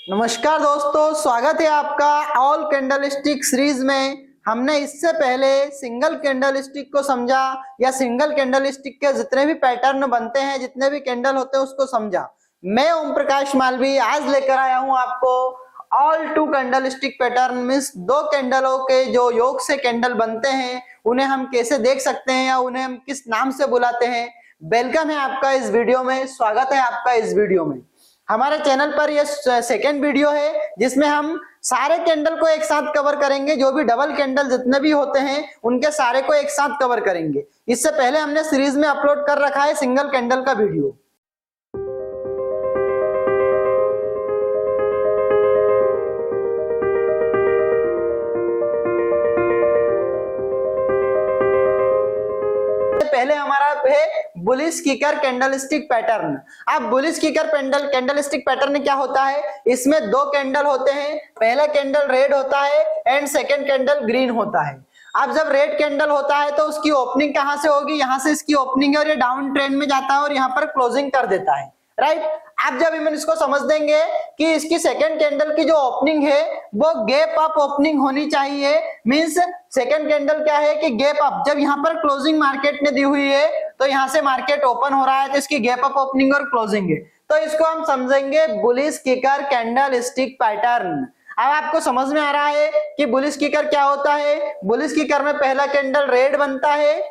नमस्कार दोस्तों, स्वागत है आपका ऑल कैंडलस्टिक सीरीज में। हमने इससे पहले सिंगल कैंडलस्टिक को समझा या सिंगल कैंडलस्टिक के जितने भी पैटर्न बनते हैं, जितने भी कैंडल होते हैं उसको समझा। मैं ओम प्रकाश मालवी आज लेकर आया हूं आपको all two candlestick pattern, means दो कैंडलों के जो योग से कैंडल बनते हैं उन्हें हम कैसे देख सकते हैं या उन्हें हम किस नाम से बुलाते हैं। वेलकम है आपका इस वीडियो में, स्वागत है आपका इस वीडियो में। हमारे चैनल पर यह सेकेंड वीडियो है जिसमें हम सारे कैंडल को एक साथ कवर करेंगे। जो भी डबल कैंडल जितने भी होते हैं उनके सारे को एक साथ कवर करेंगे। इससे पहले हमने सीरीज में अपलोड कर रखा है सिंगल कैंडल का वीडियो। पहले हमारा है बुलिश किकर कैंडलस्टिक पैटर्न। अब बुलिश किकर कैंडलस्टिक पैटर्न क्या होता है? इसमें दो कैंडल होते हैं, पहला कैंडल रेड होता है एंड सेकंड कैंडल ग्रीन होता है। अब जब रेड कैंडल होता है तो उसकी ओपनिंग कहां से होगी? यहां से इसकी ओपनिंग है और ये डाउन ट्रेंड में जाता है और यहाँ पर क्लोजिंग कर देता है, राइट। अब जब हम इसको समझ देंगे कि इसकी सेकंड कैंडल की जो ओपनिंग है वो गैप अप ओपनिंग होनी चाहिए। मींस सेकंड कैंडल क्या है कि गैप अप। जब यहाँ पर क्लोजिंग मार्केट ने दी हुई है तो यहाँ से मार्केट ओपन हो रहा है तो इसकी गैप अप ओपनिंग और क्लोजिंग है, तो इसको हम समझेंगे बुलिश किकर कैंडलस्टिक पैटर्न। अब आपको समझ में आ रहा है कि बुलिश किकर क्या होता है। बुलिश किकर में पहला कैंडल रेड बनता है,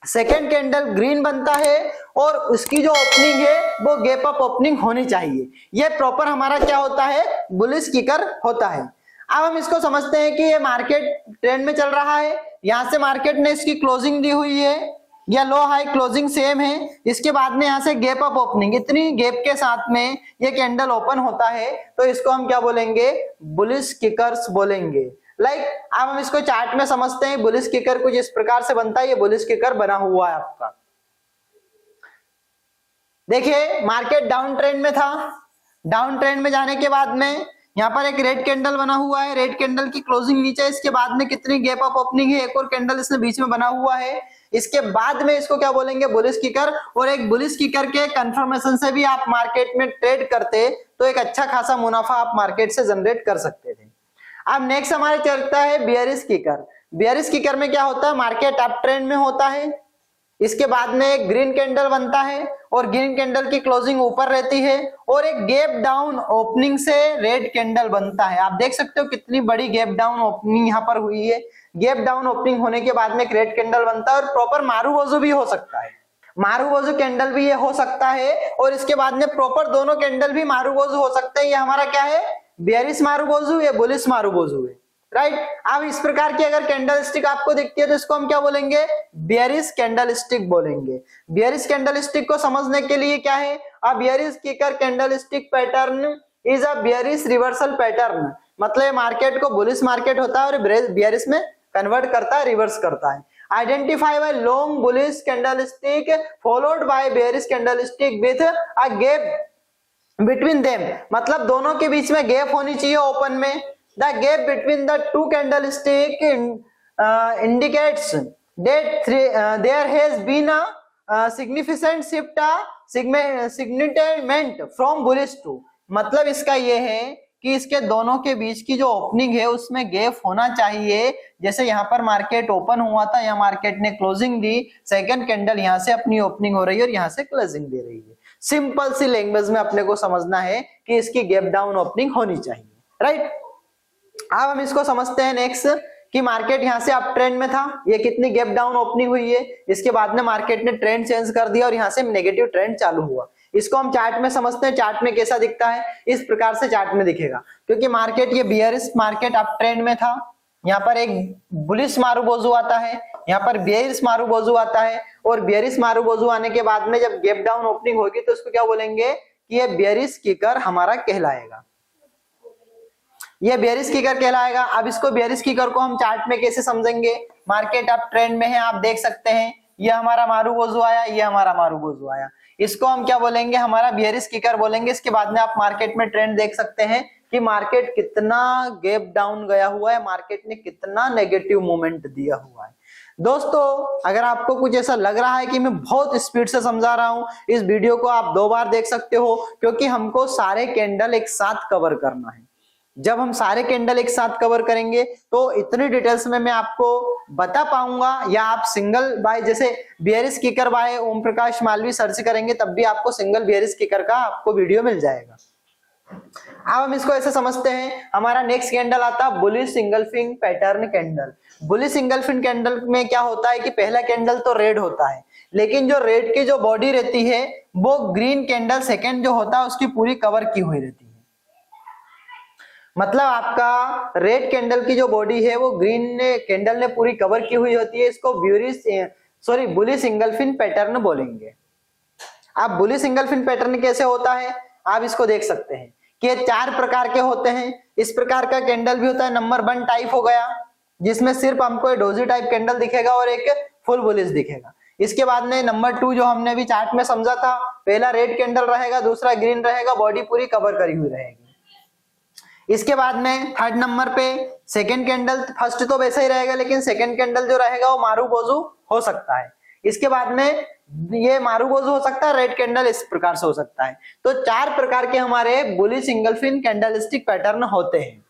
सेकेंड कैंडल ग्रीन बनता है और उसकी जो ओपनिंग है वो गैप अप ओपनिंग होनी चाहिए। ये प्रॉपर हमारा क्या होता है? बुलिश किकर होता है। अब हम इसको समझते हैं कि ये मार्केट ट्रेंड में चल रहा है। यहां से मार्केट ने इसकी क्लोजिंग दी हुई है या लो हाई क्लोजिंग सेम है। इसके बाद में यहां से गैप अप ओपनिंग, इतनी गैप के साथ में ये कैंडल ओपन होता है तो इसको हम क्या बोलेंगे? बुलिश किकर्स बोलेंगे। अब हम इसको चार्ट में समझते हैं। बुलिश किकर कुछ इस प्रकार से बनता है। ये बुलिश किकर बना हुआ है आपका। देखिए मार्केट डाउन ट्रेंड में था, डाउन ट्रेंड में जाने के बाद में यहाँ पर एक रेड कैंडल बना हुआ है, रेड कैंडल की क्लोजिंग नीचे, इसके बाद में कितनी गैप अप ओपनिंग है, एक और कैंडल इसने बीच में बना हुआ है। इसके बाद में इसको क्या बोलेंगे? Bullish kicker. और एक बुलिश किकर के कंफर्मेशन से भी आप मार्केट में ट्रेड करते तो एक अच्छा खासा मुनाफा आप मार्केट से जनरेट कर सकते थे। अब नेक्स्ट हमारे चलता है बियरिश किकर। बियरिश किकर में क्या होता है? मार्केट अप ट्रेंड में होता है, इसके बाद में एक ग्रीन कैंडल बनता है और ग्रीन कैंडल की क्लोजिंग ऊपर रहती है और एक गैप डाउन ओपनिंग से रेड कैंडल बनता है। आप देख सकते हो कितनी बड़ी गैप डाउन ओपनिंग यहाँ पर हुई है। गैप डाउन ओपनिंग होने के बाद में एक रेड कैंडल बनता है और प्रॉपर मारूबोजू भी हो सकता है, मारूबोजू कैंडल भी ये हो सकता है और इसके बाद में प्रॉपर दोनों कैंडल भी मारूबोजू हो सकते हैं। ये हमारा क्या है? बियरिश मारूबोजू या बुलिश मारूबोजू है, राइट। अब इस प्रकार की अगर कैंडलस्टिक आपको दिखती है तो इसको हम क्या बोलेंगे? बियरिश कैंडलस्टिक बोलेंगे। बियरिश कैंडलस्टिक को समझने के लिए क्या है? अब bearish kicker candlestick pattern is a bearish reversal pattern. मतलब मार्केट को बुलिश मार्केट होता है और बियरिश में कन्वर्ट करता है, रिवर्स करता है। Identify bye long bullish candlestick followed by bearish candlestick with a gap between them. मतलब दोनों के बीच में गैप होनी चाहिए ओपन में। The gap between the two candlestick indicates that there has been a significant shift, significant from bullish to। मतलब इसका ये है कि इसके दोनों के बीच की जो ओपनिंग है उसमें गैप होना चाहिए। जैसे यहाँ पर मार्केट ओपन हुआ था, यहाँ मार्केट ने क्लोजिंग दी, सेकंड कैंडल यहाँ से अपनी ओपनिंग हो रही है और यहाँ से क्लोजिंग दे रही है। सिंपल सी लैंग्वेज में अपने को समझना है कि इसकी गैप डाउन ओपनिंग होनी चाहिए, राइट। अब हम इसको समझते हैं नेक्स्ट कि मार्केट यहां से अप ट्रेंड में था, ये कितनी गैप डाउन ओपनिंग हुई है, इसके बाद में मार्केट ने ट्रेंड चेंज कर दिया और यहां से नेगेटिव ट्रेंड चालू हुआ। इसको हम चार्ट में समझते हैं। चार्ट में कैसा दिखता है? इस प्रकार से चार्ट में दिखेगा, क्योंकि मार्केट ये बियरिश मार्केट अप ट्रेंड में था। यहाँ पर एक बुलिश मारूबोजू आता है, यहाँ पर बियरिश मारूबोजू आता है और बियरिश मारूबोजू आने के बाद में जब गैप डाउन ओपनिंग होगी तो उसको क्या बोलेंगे कि ये बियरिश किकर हमारा कहलाएगा, ये बियरिश किकर कहलाएगा। अब इसको बियरिश किकर को हम चार्ट में कैसे समझेंगे? मार्केट अप ट्रेंड में है, आप देख सकते हैं ये हमारा मारूबोजू आया, ये हमारा मारूबोजू आया, इसको हम क्या बोलेंगे? हमारा बियरिश किकर बोलेंगे। इसके बाद में आप मार्केट में ट्रेंड देख सकते हैं कि मार्केट कितना गैप डाउन गया हुआ है, मार्केट ने कितना नेगेटिव मूवमेंट दिया हुआ है। दोस्तों अगर आपको कुछ ऐसा लग रहा है कि मैं बहुत स्पीड से समझा रहा हूं, इस वीडियो को आप 2 बार देख सकते हो, क्योंकि हमको सारे कैंडल एक साथ कवर करना है। जब हम सारे कैंडल एक साथ कवर करेंगे तो इतनी डिटेल्स में मैं आपको बता पाऊंगा, या आप सिंगल बाय जैसे bearish kicker bye Om Prakash Malvi search करेंगे तब भी आपको सिंगल बियरिश किकर का आपको वीडियो मिल जाएगा। अब हम इसको ऐसे समझते हैं, हमारा नेक्स्ट कैंडल आता है bullish engulfing pattern candle. Bullish engulfing candle में क्या होता है कि पहला कैंडल तो रेड होता है, लेकिन जो रेड की जो बॉडी रहती है वो ग्रीन कैंडल सेकेंड जो होता है उसकी पूरी कवर की हुई रहती है। मतलब आपका रेड कैंडल की जो बॉडी है वो ग्रीन कैंडल ने पूरी कवर की हुई होती है। इसको बुलिश इंगल्फिंग पैटर्न बोलेंगे। अब बुलिश इंगल्फिंग पैटर्न कैसे होता है आप इसको देख सकते हैं कि ये 4 प्रकार के होते हैं। इस प्रकार का कैंडल भी होता है। नंबर 1 टाइप हो गया जिसमें सिर्फ हमको डोजी टाइप कैंडल दिखेगा और एक फुल बुलिश दिखेगा। इसके बाद में नंबर 2 जो हमने भी चार्ट में समझा था, पहला रेड कैंडल रहेगा, दूसरा ग्रीन रहेगा, बॉडी पूरी कवर करी हुई रहेगी। इसके बाद में 3rd नंबर पे सेकेंड कैंडल, फर्स्ट तो वैसा ही रहेगा लेकिन सेकेंड कैंडल जो रहेगा वो मारूबोजू हो सकता है। इसके बाद में ये मारूबोजू हो सकता है, रेड कैंडल इस प्रकार से हो सकता है। तो 4 प्रकार के हमारे बुलिश इंगल्फिंग कैंडलस्टिक पैटर्न होते हैं।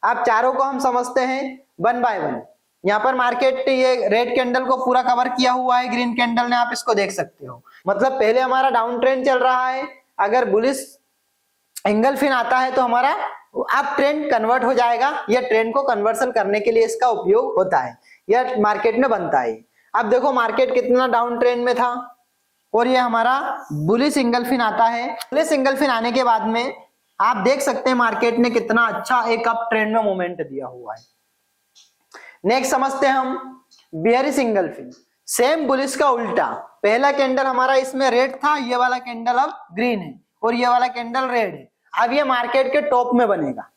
अब चारों को हम समझते हैं 1 बाय 1। यहाँ पर मार्केट ये रेड कैंडल को पूरा कवर किया हुआ है ग्रीन कैंडल ने, आप इसको देख सकते हो। मतलब पहले हमारा डाउन ट्रेंड चल रहा है, अगर बुलिश इंगल्फिन आता है तो हमारा अब ट्रेंड कन्वर्ट हो जाएगा। यह ट्रेंड को कन्वर्सन करने के लिए इसका उपयोग होता है, यह मार्केट में बनता है। अब देखो मार्केट कितना डाउन ट्रेंड में था और ये हमारा बुलिश इंगल्फिन आता है। बुलिश इंगल्फिन आने के बाद में आप देख सकते हैं मार्केट ने कितना अच्छा एक अप ट्रेंड में मोमेंट दिया हुआ है। नेक्स्ट समझते हैं हम बियरिश इंगल्फिन। सेम बुलिश का उल्टा, पहला कैंडल हमारा इसमें रेड था, ये वाला कैंडल अब ग्रीन है और ये वाला कैंडल रेड है। अब ये मार्केट के टॉप में बनेगा,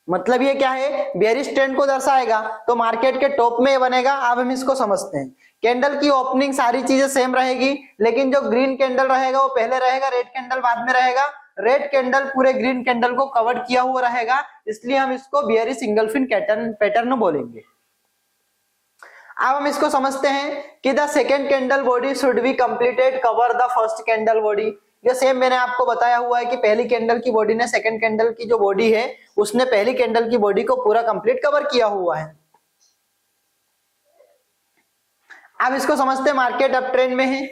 मतलब ये क्या है बेयरिश ट्रेंड को दर्शाएगा, तो मार्केट के टॉप में बनेगा। अब हम इसको समझते हैं। कैंडल की ओपनिंग सारी चीजें सेम रहेगी, लेकिन जो ग्रीन कैंडल रहेगा वो पहले रहेगा, रेड कैंडल बाद में रहेगा। रेड कैंडल पूरे ग्रीन कैंडल को कवर किया हुआ रहेगा, इसलिए हम इसको बियरिश इंगल्फिन पैटर्न बोलेंगे। अब हम इसको समझते हैं कि the second candle body should be completed cover the first candle body. ये सेम मैंने आपको बताया हुआ है कि पहली कैंडल की बॉडी ने सेकंड कैंडल की जो बॉडी है उसने पहली कैंडल की बॉडी को पूरा कंप्लीट कवर किया हुआ है। अब इसको समझते हैं मार्केट अप ट्रेंड में है,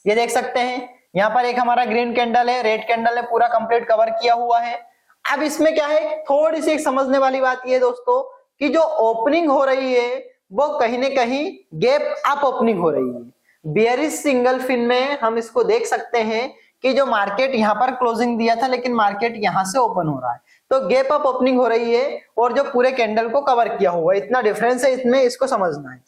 ये देख सकते हैं यहाँ पर एक हमारा ग्रीन कैंडल है, रेड कैंडल ने पूरा कंप्लीट कवर किया हुआ है। अब इसमें क्या है, थोड़ी सी एक समझने वाली बात ये दोस्तों कि जो ओपनिंग हो रही है वो कहीं ना कहीं गैप अप ओपनिंग हो रही है। बियरिश इंगल्फिन में हम इसको देख सकते हैं कि जो मार्केट यहाँ पर क्लोजिंग दिया था लेकिन मार्केट यहाँ से ओपन हो रहा है, तो गैप अप ओपनिंग हो रही है और जो पूरे कैंडल को कवर किया हुआ है, इतना डिफरेंस है इसमें, इसको समझना है।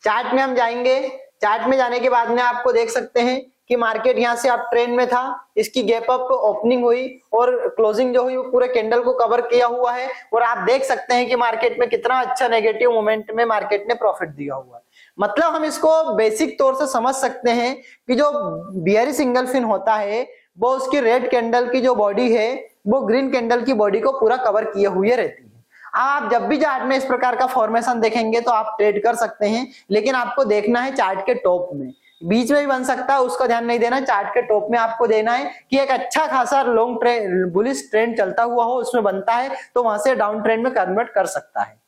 चार्ट में हम जाएंगे, चार्ट में जाने के बाद में आपको देख सकते हैं कि मार्केट यहाँ से अप ट्रेंड में था, इसकी गैप अप ओपनिंग हुई और क्लोजिंग जो हुई वो पूरे कैंडल को कवर किया हुआ है। और आप देख सकते हैं कि मार्केट में कितना अच्छा नेगेटिव मोमेंट में मार्केट ने प्रॉफिट दिया हुआ है। मतलब हम इसको बेसिक तौर से समझ सकते हैं कि जो बियरिश इंगल्फिन होता है वो उसकी रेड कैंडल की जो बॉडी है वो ग्रीन कैंडल की बॉडी को पूरा कवर किए हुए रहती है। आप जब भी चार्ट में इस प्रकार का फॉर्मेशन देखेंगे तो आप ट्रेड कर सकते हैं, लेकिन आपको देखना है चार्ट के टॉप में, बीच में भी बन सकता है उसका ध्यान नहीं देना। चार्ट के टॉप में आपको देना है कि एक अच्छा खासा लॉन्ग ट्रेंड बुलिश ट्रेंड चलता हुआ हो, उसमें बनता है तो वहां से डाउन ट्रेंड में कन्वर्ट कर सकता है।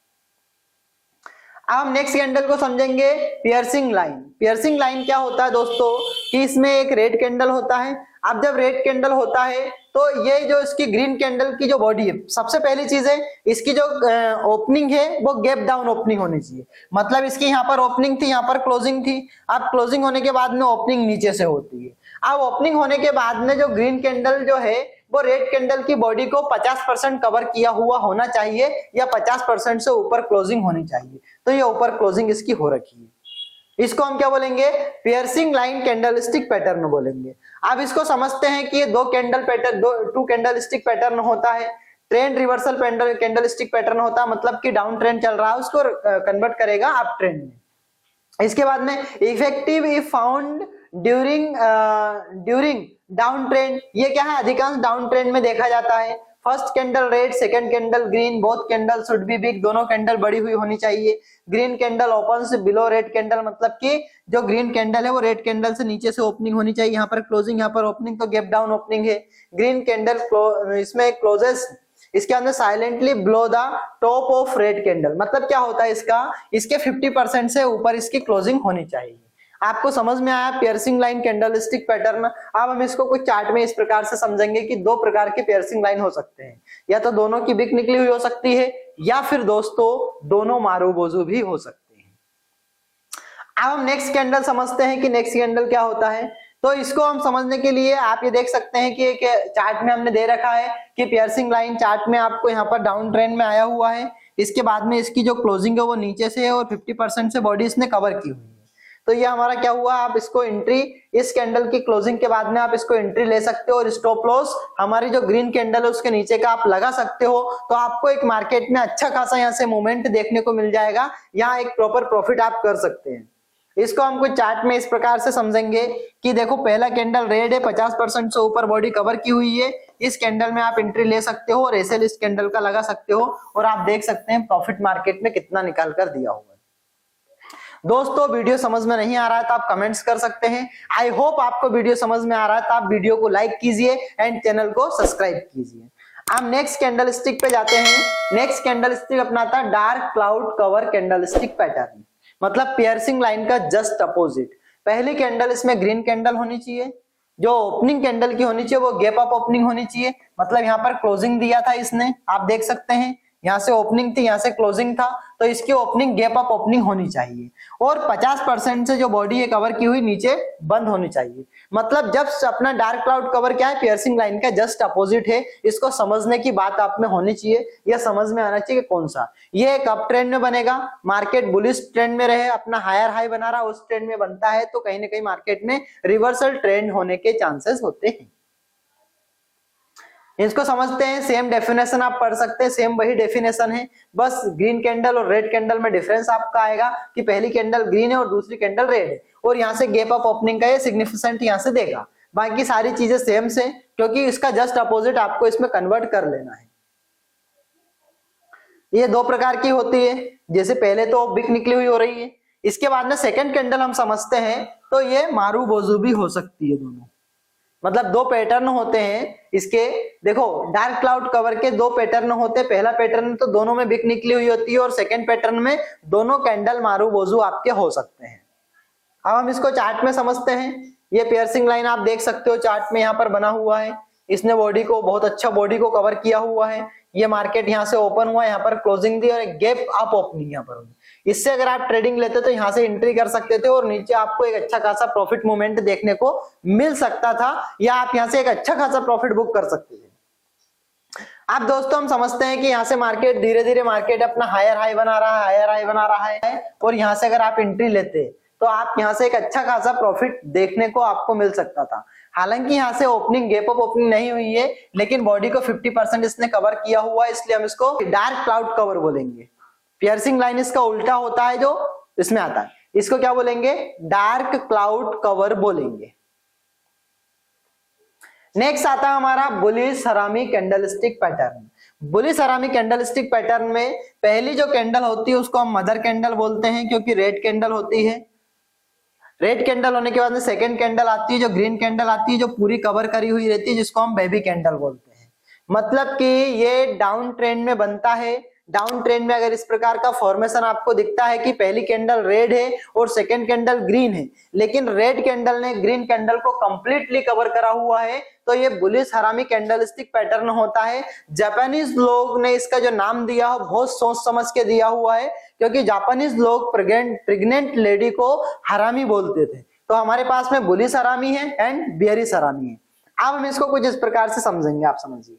अब हम नेक्स्ट कैंडल को समझेंगे पियर्सिंग लाइन। पियर्सिंग लाइन क्या होता है दोस्तों कि इसमें एक रेड कैंडल होता है। अब जब रेड कैंडल होता है तो ये जो इसकी ग्रीन कैंडल की जो बॉडी है, सबसे पहली चीज है इसकी जो ओपनिंग है वो गैप डाउन ओपनिंग होनी चाहिए। मतलब इसकी यहाँ पर ओपनिंग थी, यहाँ पर क्लोजिंग थी, अब क्लोजिंग होने के बाद में ओपनिंग नीचे से होती है। अब ओपनिंग होने के बाद में जो ग्रीन कैंडल जो है वो रेड कैंडल की बॉडी को 50% कवर किया हुआ होना चाहिए या 50% से ऊपर क्लोजिंग होनी चाहिए, तो ये ऊपर क्लोजिंग इसकी हो रखी है। इसको हम क्या बोलेंगे, पियर्सिंग लाइन कैंडलस्टिक पैटर्न बोलेंगे। अब इसको समझते हैं कि ये दो कैंडलस्टिक पैटर्न होता है। ट्रेंड रिवर्सल कैंडलस्टिक पैटर्न होता है, मतलब कि डाउन ट्रेंड चल रहा है उसको कन्वर्ट करेगा अप ट्रेंड में। इसके बाद में effective if found during down trend, ये क्या है अधिकांश डाउन ट्रेंड में देखा जाता है। First candle red, second candle green, both candle should be big, दोनों कैंडल बड़ी हुई होनी चाहिए। ग्रीन कैंडल ओपन से बिलो रेड कैंडल, मतलब कि जो ग्रीन कैंडल है वो रेड कैंडल से नीचे से ओपनिंग होनी चाहिए। यहाँ पर क्लोजिंग, यहाँ पर ओपनिंग, तो गैप डाउन ओपनिंग है। ग्रीन कैंडल इसमें क्लोजेस इसके अंदर silently below the top of red candle, मतलब क्या होता है इसके 50% से ऊपर इसकी क्लोजिंग होनी चाहिए। आपको समझ में आया पियर्सिंग लाइन कैंडलस्टिक पैटर्न। अब हम इसको कुछ चार्ट में इस प्रकार से समझेंगे कि दो प्रकार के पियर्सिंग लाइन हो सकते हैं, या तो दोनों की बिक निकली हुई हो सकती है, या फिर दोस्तों दोनों मारूबोजू भी हो सकते हैं। अब हम नेक्स्ट कैंडल समझते हैं कि नेक्स्ट कैंडल क्या होता है। तो इसको हम समझने के लिए आप ये देख सकते हैं कि एक चार्ट में हमने दे रखा है कि पियर्सिंग लाइन चार्ट में आपको यहाँ पर डाउन ट्रेंड में आया हुआ है, इसके बाद में इसकी जो क्लोजिंग है वो नीचे से है और 50% से बॉडी इसने कवर की हुई है। तो ये हमारा क्या हुआ, आप इसको एंट्री इस कैंडल की क्लोजिंग के बाद में आप इसको एंट्री ले सकते हो और स्टॉप लॉस हमारी जो ग्रीन कैंडल है उसके नीचे का आप लगा सकते हो। तो आपको एक मार्केट में अच्छा खासा यहाँ से मूवमेंट देखने को मिल जाएगा, यहाँ एक प्रॉपर प्रॉफिट आप कर सकते हैं। इसको हम कुछ चार्ट में इस प्रकार से समझेंगे कि देखो पहला कैंडल रेड है, 50% से ऊपर बॉडी कवर की हुई है, इस कैंडल में आप एंट्री ले सकते हो और एसएल इस कैंडल का लगा सकते हो और आप देख सकते हैं प्रॉफिट मार्केट में कितना निकाल कर दिया हुआ है। दोस्तों वीडियो समझ में नहीं आ रहा है तो आप कमेंट्स कर सकते हैं। आई होप आपको वीडियो समझ में आ रहा है, तो आप वीडियो को लाइक कीजिए एंड चैनल को सब्सक्राइब कीजिए। हम नेक्स्ट कैंडल स्टिक पे जाते हैं। नेक्स्ट कैंडल स्टिक अपनाता है dark cloud cover candle stick pattern, मतलब पियर्सिंग लाइन का जस्ट अपोजिट। पहली कैंडल इसमें ग्रीन कैंडल होनी चाहिए, जो ओपनिंग कैंडल की होनी चाहिए वो गैप अप ओपनिंग होनी चाहिए, मतलब यहाँ पर क्लोजिंग दिया था इसने, आप देख सकते हैं यहाँ से ओपनिंग थी, यहाँ से क्लोजिंग था, तो इसकी ओपनिंग गैप अप ओपनिंग होनी चाहिए और 50% से जो बॉडी है कवर की हुई नीचे बंद होनी चाहिए। मतलब जब अपना डार्क क्लाउड कवर क्या है, पियर्सिंग लाइन का जस्ट अपोजिट है। इसको समझने की बात आप में होनी चाहिए, यह समझ में आना चाहिए कौन सा, ये एक अप ट्रेंड में बनेगा, मार्केट बुलिश ट्रेंड में रहे, अपना हायर हाई बना रहा उस ट्रेंड में बनता है, तो कहीं ना कहीं मार्केट में रिवर्सल ट्रेंड होने के चांसेस होते हैं। इसको समझते हैं, सेम डेफिनेशन आप पढ़ सकते हैं, सेम वही डेफिनेशन है, बस ग्रीन कैंडल और रेड कैंडल में डिफरेंस आपका आएगा कि पहली कैंडल ग्रीन है और दूसरी कैंडल रेड है, और यहाँ से गैप अप ओपनिंग का ये सिग्निफिकेंट यहाँ से देगा। बाकी सारी चीजें सेम से, क्योंकि इसका जस्ट अपोजिट आपको इसमें कन्वर्ट कर लेना है। ये दो प्रकार की होती है, जैसे पहले तो बिक निकली हुई हो रही है, इसके बाद में सेकंड कैंडल हम समझते हैं तो ये मारूबोजू भी हो सकती है। दोनों मतलब दो पैटर्न होते हैं इसके, देखो डार्क क्लाउड कवर के दो पैटर्न होते हैं। पहला पैटर्न तो दोनों में बिक निकली हुई होती है और सेकंड पैटर्न में दोनों कैंडल मारूबोजू आपके हो सकते हैं। अब हम इसको चार्ट में समझते हैं। ये पियर्सिंग लाइन आप देख सकते हो चार्ट में यहाँ पर बना हुआ है, इसने बॉडी को बहुत अच्छा बॉडी को कवर किया हुआ है। ये मार्केट यहाँ से ओपन हुआ, यहाँ पर क्लोजिंग दी और एक गैप अप ओपनिंग यहाँ पर हुई। इससे अगर आप ट्रेडिंग लेते तो यहाँ से एंट्री कर सकते थे और नीचे आपको एक अच्छा खासा प्रॉफिट मूवमेंट देखने को मिल सकता था, या आप यहाँ से एक अच्छा खासा प्रॉफिट बुक कर सकते थे। अब दोस्तों हम समझते हैं कि यहाँ से मार्केट धीरे धीरे मार्केट अपना हायर हाई बना रहा है, हायर हाई बना रहा है, और यहाँ से अगर आप एंट्री लेते तो आप यहाँ से एक अच्छा खासा प्रॉफिट देखने को आपको मिल सकता था। हालांकि यहाँ से ओपनिंग गैप अप ओपनिंग नहीं हुई है, लेकिन बॉडी को 50% इसने कवर किया हुआ है, इसलिए हम इसको डार्क क्लाउड कवर बोलेंगे। पियर्सिंग लाइन इसका उल्टा होता है जो इसमें आता है, इसको क्या बोलेंगे, डार्क क्लाउड कवर बोलेंगे। नेक्स्ट आता है हमारा बुलिश हरामी कैंडलस्टिक पैटर्न। बुलिश हरामी कैंडलस्टिक पैटर्न में पहली जो कैंडल होती है उसको हम मदर कैंडल बोलते हैं, क्योंकि रेड कैंडल होती है। रेड कैंडल होने के बाद में सेकंड कैंडल आती है जो ग्रीन कैंडल आती है, जो पूरी कवर करी हुई रहती है, जिसको हम बेबी कैंडल बोलते हैं। मतलब कि ये डाउन ट्रेंड में बनता है। डाउन ट्रेंड में अगर इस प्रकार का फॉर्मेशन आपको दिखता है कि पहली कैंडल रेड है और सेकंड कैंडल ग्रीन है, लेकिन रेड कैंडल ने ग्रीन कैंडल को कंप्लीटली कवर करा हुआ है, तो ये बुलिश हरामी कैंडलस्टिक पैटर्न होता है। जापानीज लोग ने इसका जो नाम दिया है बहुत सोच समझ के दिया हुआ है, क्योंकि जापानीज लोग प्रेग्नेंट लेडी को हरामी बोलते थे। तो हमारे पास में बुलिश हरामी है एंड बियरिश हरामी है। अब हम इसको कुछ इस प्रकार से समझेंगे, आप समझिए।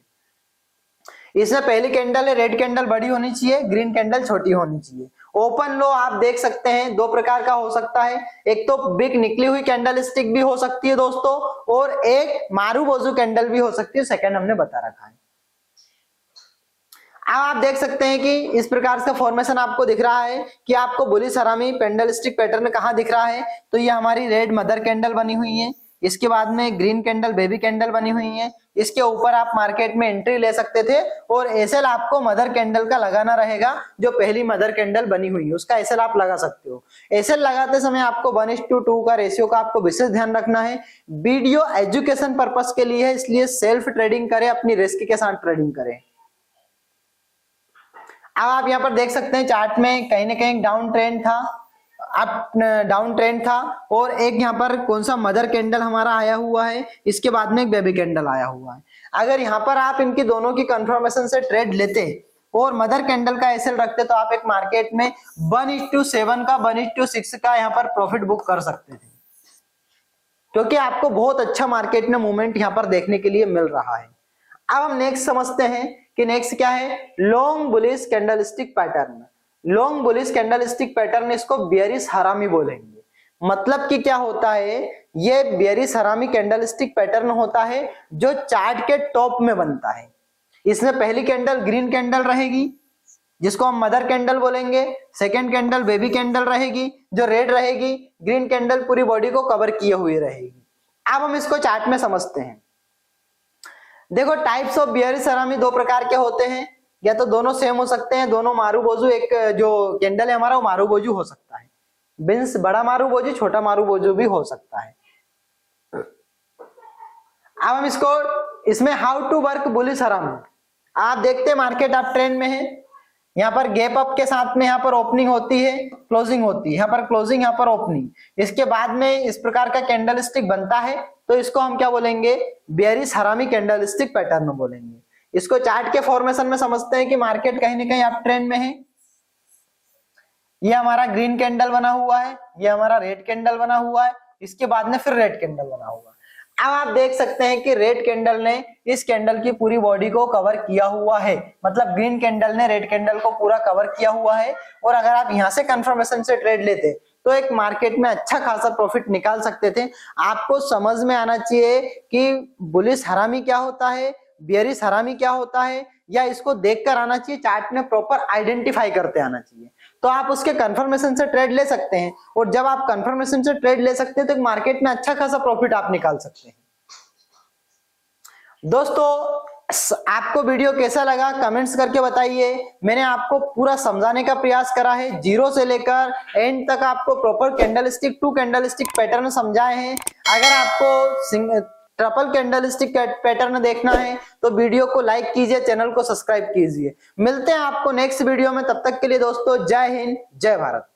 इसमें पहली कैंडल है, रेड कैंडल बड़ी होनी चाहिए, ग्रीन कैंडल छोटी होनी चाहिए। ओपन लो आप देख सकते हैं दो प्रकार का हो सकता है, एक तो बिग निकली हुई कैंडल स्टिक भी हो सकती है दोस्तों, और एक मारूबोजू कैंडल भी हो सकती है, सेकंड हमने बता रखा है। अब आप देख सकते हैं कि इस प्रकार से फॉर्मेशन आपको दिख रहा है कि आपको बुलिश हरामी कैंडलस्टिक पैटर्न कहां दिख रहा है, तो ये हमारी रेड मदर कैंडल बनी हुई है, इसके बाद में ग्रीन कैंडल बेबी कैंडल बनी हुई है, इसके ऊपर आप मार्केट में एंट्री ले सकते थे और एसएल आपको मदर कैंडल का लगाना रहेगा, जो पहली मदर कैंडल बनी हुई है उसका एसएल आप लगा सकते हो। एसएल लगाते समय आपको 1:2 का रेशियो का आपको विशेष ध्यान रखना है। वीडियो एजुकेशन पर्पस के लिए है, इसलिए सेल्फ ट्रेडिंग करें, अपनी रिस्क के साथ ट्रेडिंग करें। अब आप यहाँ पर देख सकते हैं चार्ट में कहीं ना कहीं डाउन ट्रेंड था, अप डाउन ट्रेंड था, और एक यहाँ पर कौन सा मदर कैंडल हमारा आया हुआ है, इसके बाद में एक बेबी कैंडल आया हुआ है। अगर यहाँ पर आप इनकी दोनों की कंफर्मेशन से ट्रेड लेते और मदर कैंडल का एसएल रखते तो आप एक मार्केट में 1:7 का 1:6 का यहाँ पर प्रॉफिट बुक कर सकते थे, क्योंकि आपको बहुत अच्छा मार्केट में मूवमेंट यहाँ पर देखने के लिए मिल रहा है। अब हम नेक्स्ट समझते हैं कि नेक्स्ट क्या है, long bullish candlestick pattern. Long bullish candlestick pattern, इसको बेयरिश हरामी बोलेंगे। मतलब कि क्या होता है, ये बेयरिश हरामी कैंडलस्टिक पैटर्न होता है जो चार्ट के टॉप में बनता है। इसमें पहली कैंडल ग्रीन कैंडल रहेगी जिसको हम मदर कैंडल बोलेंगे, सेकेंड कैंडल बेबी कैंडल रहेगी जो रेड रहेगी, ग्रीन कैंडल पूरी बॉडी को कवर किए हुए रहेगी। अब हम इसको चार्ट में समझते हैं। देखो टाइप्स ऑफ बेयरिश हरामी दो प्रकार के होते हैं, या तो दोनों सेम हो सकते हैं, दोनों मारूबोजू, एक जो कैंडल है हमारा वो मारूबोजू हो सकता है, बिन्स बड़ा मारूबोजू छोटा मारूबोजू भी हो सकता है। अब हम इसमें हाउ टू वर्क बुलिश हरामी। आप देखते हैं मार्केट अप ट्रेंड में है, यहाँ पर गैप अप के साथ में यहाँ पर ओपनिंग होती है, क्लोजिंग होती है, यहाँ पर क्लोजिंग यहाँ पर ओपनिंग, इसके बाद में इस प्रकार का कैंडलस्टिक बनता है, तो इसको हम क्या बोलेंगे, बेयरिश हरामी कैंडलस्टिक पैटर्न बोलेंगे। इसको चार्ट के फॉर्मेशन में समझते हैं कि मार्केट कहीं ना कहीं अप ट्रेंड में है। ये हमारा ग्रीन कैंडल बना हुआ है, ये हमारा रेड कैंडल बना हुआ है, इसके बाद में फिर रेड कैंडल बना हुआ है। अब आप देख सकते हैं कि रेड कैंडल ने इस कैंडल की पूरी बॉडी को कवर किया हुआ है, मतलब ग्रीन कैंडल ने रेड कैंडल को पूरा कवर किया हुआ है। और अगर आप यहां से कंफर्मेशन से ट्रेड लेते तो एक मार्केट में अच्छा खासा प्रॉफिट निकाल सकते थे। आपको समझ में आना चाहिए कि बुलिश हरामी क्या होता है, बेयरिश हरामी क्या होता है, या इसको देखकर आना चाहिए, चार्ट में प्रॉपर आइडेंटिफाई करते आना चाहिए, तो आप उसके कंफर्मेशन से ट्रेड ले सकते हैं। और जब आप कंफर्मेशन से ट्रेड ले सकते हैं तो मार्केट में अच्छा खासा प्रॉफिट आप निकाल सकते हैं। दोस्तों आपको वीडियो कैसा लगा कमेंट्स करके बताइए। मैंने आपको पूरा समझाने का प्रयास करा है, जीरो से लेकर एंड तक आपको proper candlestick to candlestick pattern समझाए हैं। अगर आपको ट्रिपल कैंडलस्टिक पैटर्न देखना है तो वीडियो को लाइक कीजिए, चैनल को सब्सक्राइब कीजिए। मिलते हैं आपको नेक्स्ट वीडियो में, तब तक के लिए दोस्तों जय हिंद जय भारत।